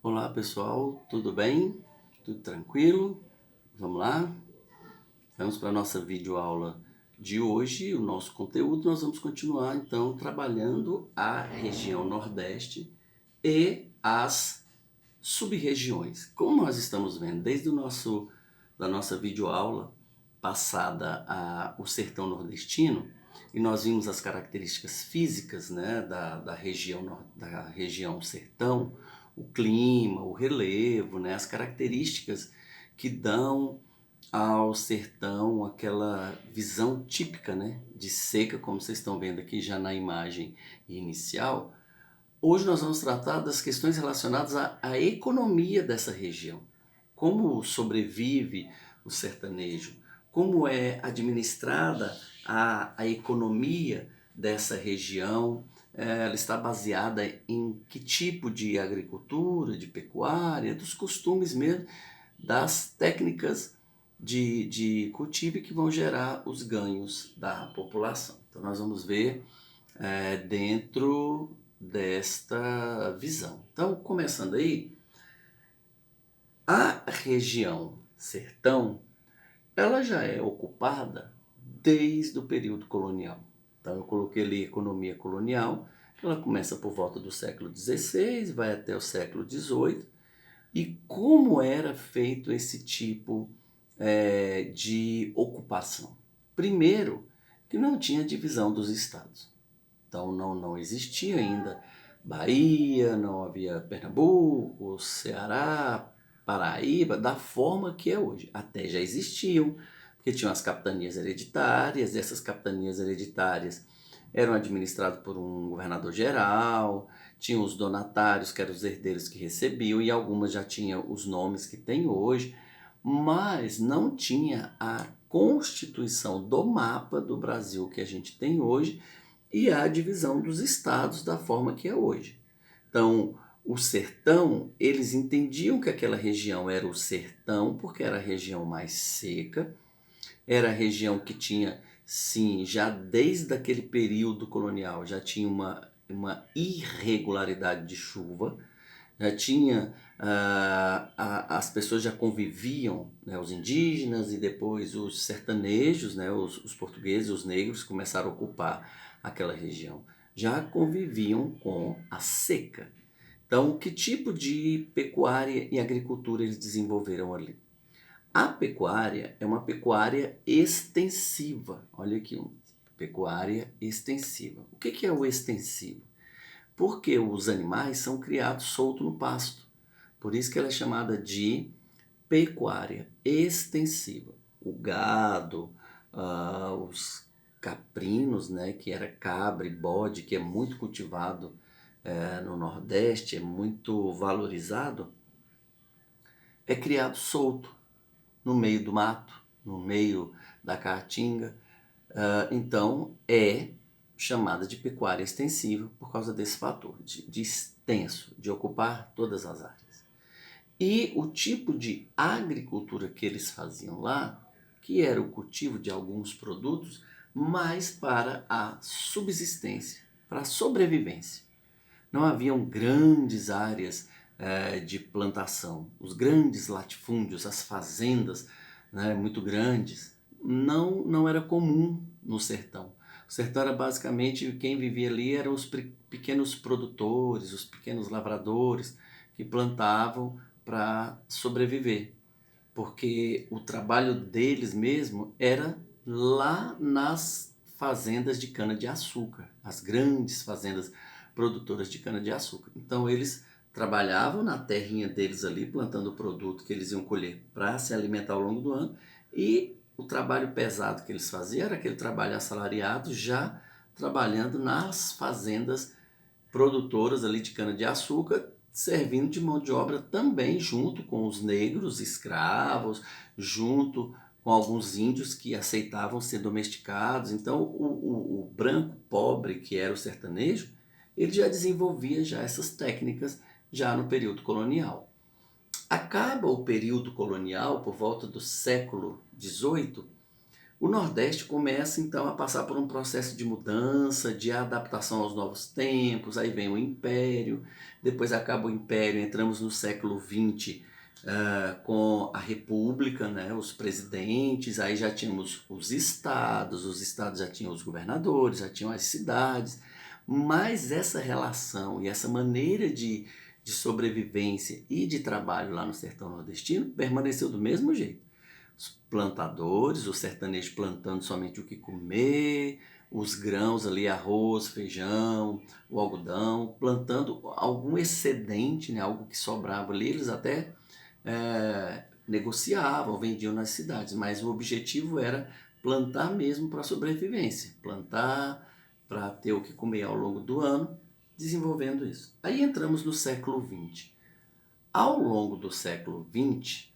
Olá pessoal, tudo bem? Tudo tranquilo? Vamos lá? Vamos para a nossa videoaula de hoje. O nosso conteúdo, nós vamos continuar então trabalhando a região Nordeste e as sub-regiões. Como nós estamos vendo desde da nossa videoaula passada o sertão nordestino, e nós vimos as características físicas, né, da região sertão, o clima, o relevo, né, as características que dão ao sertão aquela visão típica, né, de seca, como vocês estão vendo aqui já na imagem inicial. Hoje nós vamos tratar das questões relacionadas à economia dessa região. Como sobrevive o sertanejo, como é administrada a economia dessa região, ela está baseada em que tipo de agricultura, de pecuária, dos costumes mesmo, das técnicas de cultivo que vão gerar os ganhos da população. Então nós vamos ver dentro desta visão. Então, começando aí, a região sertão, ela já é ocupada desde o período colonial. Então, eu coloquei ali economia colonial, ela começa por volta do século XVI, vai até o século XVIII, e como era feito esse tipo de ocupação? Primeiro, que não tinha divisão dos estados. Então não existia ainda Bahia, não havia Pernambuco, Ceará, Paraíba, da forma que é hoje. Até já existiam, porque tinham as capitanias hereditárias, e essas capitanias hereditárias eram administradas por um governador geral, tinham os donatários, que eram os herdeiros que recebiam, e algumas já tinham os nomes que tem hoje, mas não tinha a constituição do mapa do Brasil que a gente tem hoje, e a divisão dos estados da forma que é hoje. Então, o sertão, eles entendiam que aquela região era o sertão, porque era a região mais seca, era a região que tinha, sim, já desde aquele período colonial, já tinha uma irregularidade de chuva, já tinha, as pessoas já conviviam, né, os indígenas e depois os sertanejos, né, os portugueses, os negros começaram a ocupar aquela região, já conviviam com a seca. Então, que tipo de pecuária e agricultura eles desenvolveram ali? A pecuária é uma pecuária extensiva. Olha aqui, pecuária extensiva. O que é o extensivo? Porque os animais são criados soltos no pasto. Por isso que ela é chamada de pecuária extensiva. O gado, os caprinos, né, que era cabra e bode, que é muito cultivado no Nordeste, é muito valorizado, é criado solto no meio do mato, no meio da caatinga. Então é chamada de pecuária extensiva por causa desse fator, de extenso, de ocupar todas as áreas. E o tipo de agricultura que eles faziam lá, que era o cultivo de alguns produtos, mais para a subsistência, para a sobrevivência. Não haviam grandes áreas de plantação, os grandes latifúndios, as fazendas, né, muito grandes, não era comum no sertão. O sertão era basicamente, quem vivia ali eram os pequenos produtores, os pequenos lavradores que plantavam para sobreviver, porque o trabalho deles mesmo era lá nas fazendas de cana-de-açúcar, as grandes fazendas produtoras de cana-de-açúcar. Então eles trabalhavam na terrinha deles ali, plantando o produto que eles iam colher para se alimentar ao longo do ano, e o trabalho pesado que eles faziam era aquele trabalho assalariado, já trabalhando nas fazendas produtoras ali de cana-de-açúcar, servindo de mão de obra também junto com os negros escravos, junto com alguns índios que aceitavam ser domesticados. Então o branco pobre, que era o sertanejo, ele já desenvolvia já essas técnicas já no período colonial. Acaba o período colonial por volta do século XVIII, O Nordeste começa então a passar por um processo de mudança, de adaptação aos novos tempos, aí vem o Império, depois acaba o Império, entramos no século XX, com a República, né, os presidentes, aí já tínhamos os estados já tinham os governadores, já tinham as cidades, mas essa relação e essa maneira de sobrevivência e de trabalho lá no sertão nordestino permaneceu do mesmo jeito. Os plantadores, o sertanejo plantando somente o que comer, os grãos ali, arroz, feijão, o algodão, plantando algum excedente, né, algo que sobrava ali, eles até negociavam, vendiam nas cidades, mas o objetivo era plantar mesmo para sobrevivência, plantar para ter o que comer ao longo do ano, desenvolvendo isso. Aí entramos no século XX. Ao longo do século XX,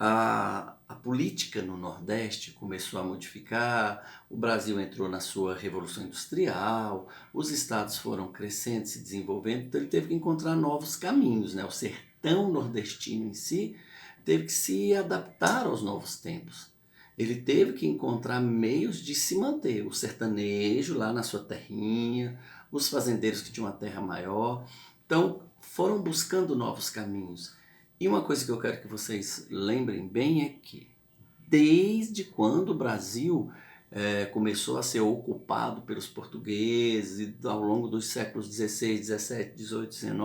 a política no Nordeste começou a modificar, o Brasil entrou na sua Revolução Industrial, os estados foram crescendo, se desenvolvendo, então ele teve que encontrar novos caminhos, né? O sertão nordestino em si teve que se adaptar aos novos tempos. Ele teve que encontrar meios de se manter, o sertanejo lá na sua terrinha, os fazendeiros que tinham uma terra maior, então foram buscando novos caminhos. E uma coisa que eu quero que vocês lembrem bem é que, desde quando o Brasil começou a ser ocupado pelos portugueses, ao longo dos séculos XVI, XVII, XVIII, XIX,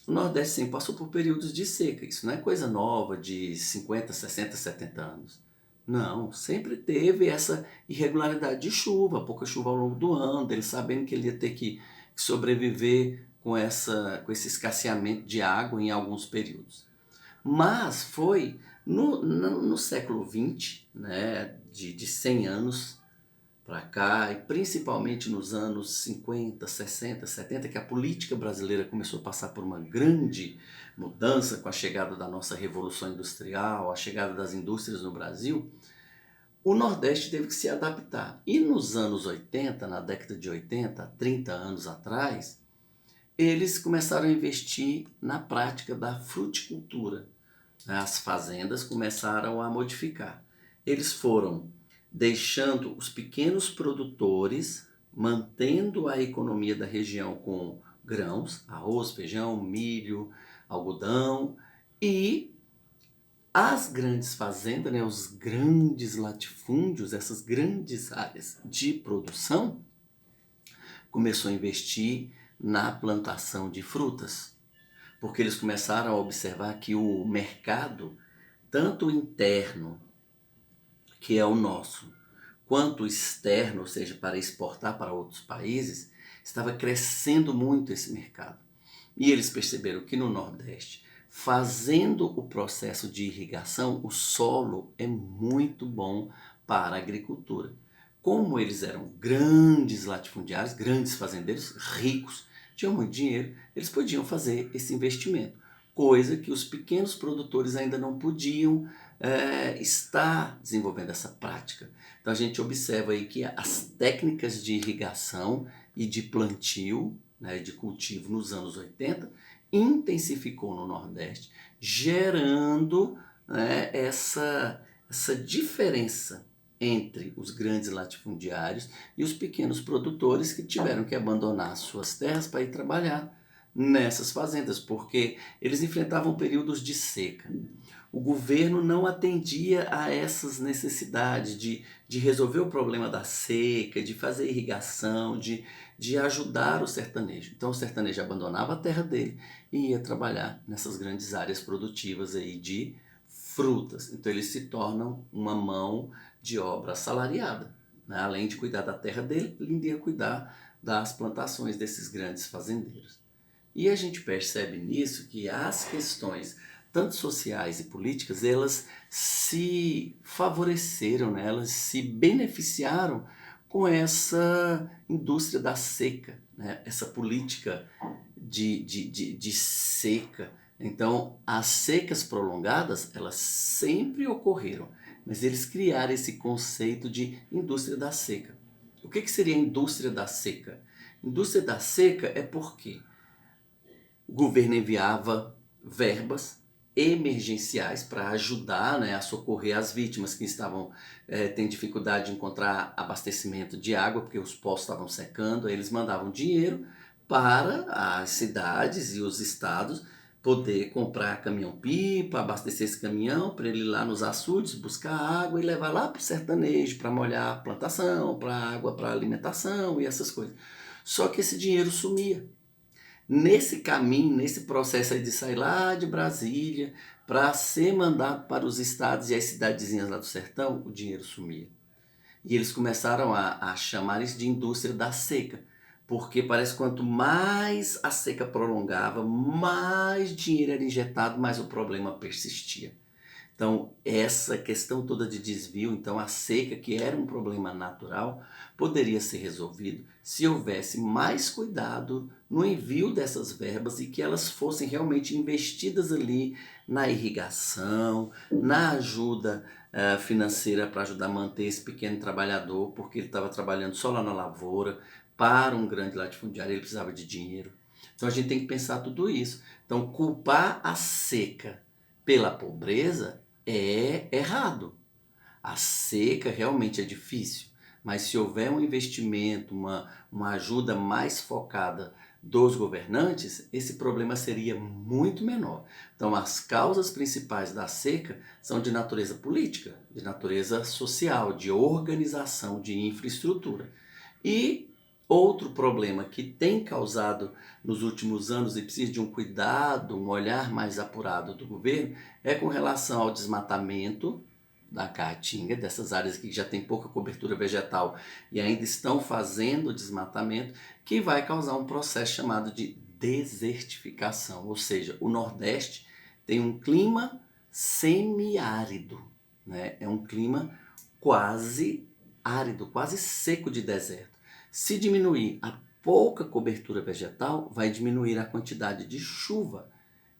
o Nordeste sempre passou por períodos de seca. Isso não é coisa nova de 50, 60, 70 anos. Não, sempre teve essa irregularidade de chuva, pouca chuva ao longo do ano, ele sabendo que ele ia ter que sobreviver com esse escasseamento de água em alguns períodos. Mas foi no século XX, né, de 100 anos para cá, e principalmente nos anos 50, 60, 70, que a política brasileira começou a passar por uma grande mudança com a chegada da nossa Revolução Industrial, a chegada das indústrias no Brasil, o Nordeste teve que se adaptar. E nos anos 80, na década de 80, 30 anos atrás, eles começaram a investir na prática da fruticultura. As fazendas começaram a modificar. Eles foram deixando os pequenos produtores, mantendo a economia da região com grãos, arroz, feijão, milho, algodão, e as grandes fazendas, né, os grandes latifúndios, essas grandes áreas de produção, começou a investir na plantação de frutas, porque eles começaram a observar que o mercado, tanto interno, que é o nosso, quanto externo, ou seja, para exportar para outros países, estava crescendo muito esse mercado. E eles perceberam que no Nordeste, fazendo o processo de irrigação, o solo é muito bom para a agricultura. Como eles eram grandes latifundiários, grandes fazendeiros, ricos, tinham muito dinheiro, eles podiam fazer esse investimento, coisa que os pequenos produtores ainda não podiam estar desenvolvendo essa prática. Então a gente observa aí que as técnicas de irrigação e de plantio, né, de cultivo nos anos 80, intensificou no Nordeste, gerando, né, essa diferença entre os grandes latifundiários e os pequenos produtores que tiveram que abandonar suas terras para ir trabalhar nessas fazendas, porque eles enfrentavam períodos de seca. O governo não atendia a essas necessidades de resolver o problema da seca, de fazer irrigação, de ajudar o sertanejo. Então o sertanejo abandonava a terra dele e ia trabalhar nessas grandes áreas produtivas aí de frutas. Então eles se tornam uma mão de obra assalariada, né? Além de cuidar da terra dele, ele ainda ia cuidar das plantações desses grandes fazendeiros. E a gente percebe nisso que as questões, tanto sociais e políticas, elas se favoreceram, né? Elas se beneficiaram com essa indústria da seca, né? Essa política de seca. Então, as secas prolongadas, elas sempre ocorreram, mas eles criaram esse conceito de indústria da seca. O que seria a indústria da seca? Indústria da seca é porque o governo enviava verbas emergenciais para ajudar, né, a socorrer as vítimas que estavam tendo dificuldade de encontrar abastecimento de água, porque os poços estavam secando. Aí eles mandavam dinheiro para as cidades e os estados poder comprar caminhão-pipa, abastecer esse caminhão para ele ir lá nos açudes buscar água e levar lá para o sertanejo para molhar a plantação, para água para alimentação e essas coisas. Só que esse dinheiro sumia. Nesse caminho, nesse processo aí de sair lá de Brasília para ser mandado para os estados e as cidadezinhas lá do sertão, o dinheiro sumia. E eles começaram a chamar isso de indústria da seca, porque parece que quanto mais a seca prolongava, mais dinheiro era injetado, mais o problema persistia. Então, essa questão toda de desvio, então a seca, que era um problema natural, poderia ser resolvido se houvesse mais cuidado no envio dessas verbas e que elas fossem realmente investidas ali na irrigação, na ajuda financeira para ajudar a manter esse pequeno trabalhador, porque ele estava trabalhando só lá na lavoura, para um grande latifundiário, ele precisava de dinheiro. Então a gente tem que pensar tudo isso. Então, culpar a seca pela pobreza é errado. A seca realmente é difícil, mas se houver um investimento, uma ajuda mais focada dos governantes, esse problema seria muito menor. Então, as causas principais da seca são de natureza política, de natureza social, de organização, de infraestrutura. E outro problema que tem causado nos últimos anos e precisa de um cuidado, um olhar mais apurado do governo, é com relação ao desmatamento da caatinga, dessas áreas que já tem pouca cobertura vegetal e ainda estão fazendo desmatamento, que vai causar um processo chamado de desertificação, ou seja, o Nordeste tem um clima semiárido, né? É um clima quase árido, quase seco de deserto. Se diminuir a pouca cobertura vegetal, vai diminuir a quantidade de chuva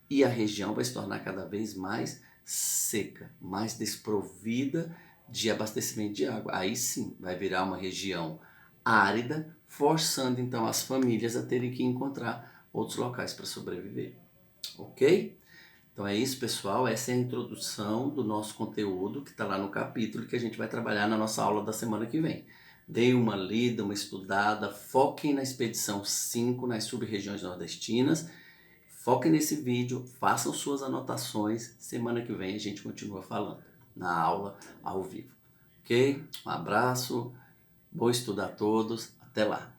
e a região vai se tornar cada vez mais seca, mais desprovida de abastecimento de água. Aí sim, vai virar uma região árida, forçando então as famílias a terem que encontrar outros locais para sobreviver. Ok? Então é isso, pessoal. Essa é a introdução do nosso conteúdo que está lá no capítulo que a gente vai trabalhar na nossa aula da semana que vem. Deem uma lida, uma estudada, foquem na expedição 5, nas sub-regiões nordestinas. Foquem nesse vídeo, façam suas anotações. Semana que vem a gente continua falando na aula ao vivo. Ok? Um abraço, bom estudo a todos. Até lá.